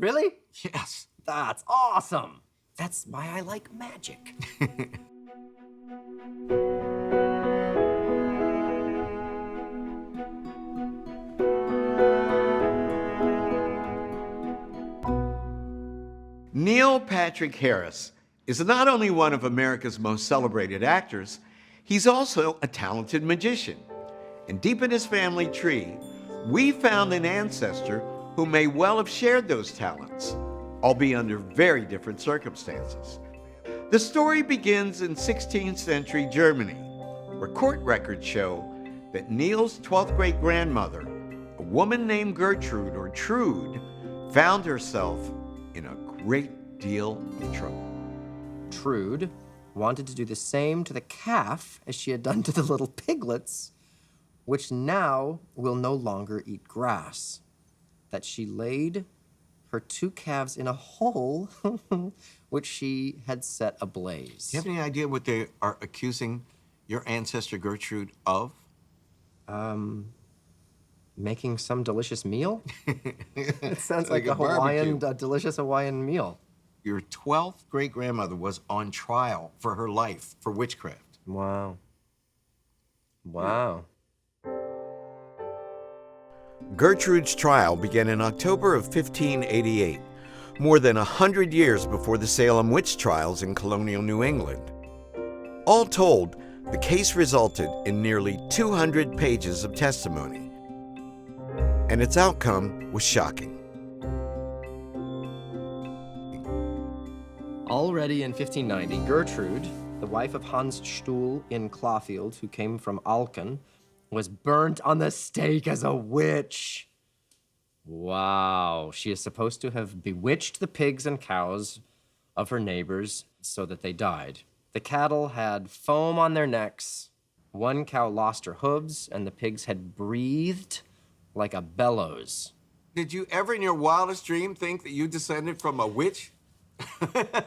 Really? Yes. That's awesome. That's why I like magic. Neil Patrick Harris is not only one of America's most celebrated actors, he's also a talented magician. And deep in his family tree, we found an ancestor who may well have shared those talents, albeit under very different circumstances. The story begins in 16th century Germany, where court records show that Neil's 12th great-grandmother, a woman named Gertrude or Trude, found herself in a great deal of trouble. Trude wanted to do the same to the calf as she had done to the little piglets, which now will no longer eat grass. That she laid her 2 calves in a hole which she had set ablaze. Do you have any idea what they are accusing your ancestor Gertrude of? Making some delicious meal? It sounds like Like a delicious Hawaiian meal. Your 12th great-grandmother was on trial for her life for witchcraft. Wow. Wow. Gertrude's trial began in October of 1588, more than 100 years before the Salem witch trials in colonial New England. All told, the case resulted in nearly 200 pages of testimony, and its outcome was shocking. Already in 1590, Gertrude, the wife of Hans Stuhl in Clawfield, who came from Aalchen, was burnt on the stake as a witch. Wow. She is supposed to have bewitched the pigs and cows of her neighbors so that they died. The cattle had foam on their necks. One cow lost her hooves, and the pigs had breathed like a bellows. Did you ever in your wildest dream think that you descended from a witch?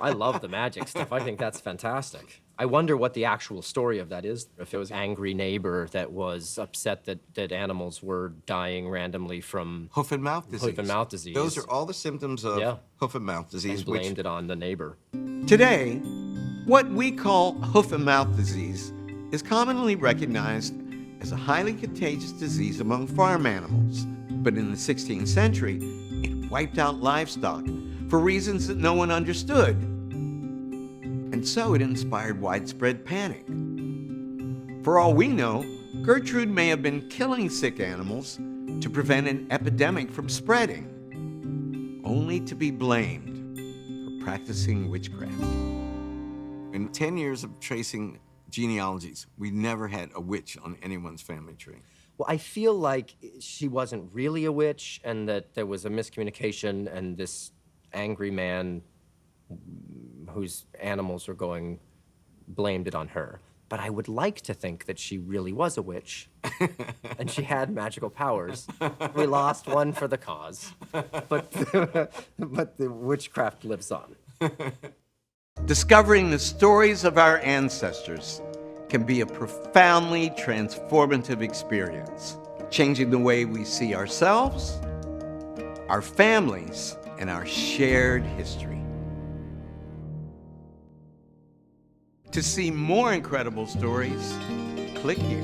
I love the magic stuff. I think that's fantastic. I wonder what the actual story of that is. If it was an angry neighbor that was upset that animals were dying randomly from Hoof and mouth disease. hoof and mouth disease. Those are all the symptoms of hoof and mouth disease. And blamed it on the neighbor. Today, what we call hoof and mouth disease is commonly recognized as a highly contagious disease among farm animals. But in the 16th century, it wiped out livestock for reasons that no one understood. And so it inspired widespread panic. For all we know, Gertrude may have been killing sick animals to prevent an epidemic from spreading, only to be blamed for practicing witchcraft. In 10 years of tracing genealogies, we never had a witch on anyone's family tree. Well, I feel like she wasn't really a witch and that there was a miscommunication and this angry man whose animals were going blamed it on her. But I would like to think that she really was a witch and she had magical powers. We lost one for the cause, but the witchcraft lives on. Discovering the stories of our ancestors can be a profoundly transformative experience, changing the way we see ourselves, our families, and our shared history. To see more incredible stories, click here.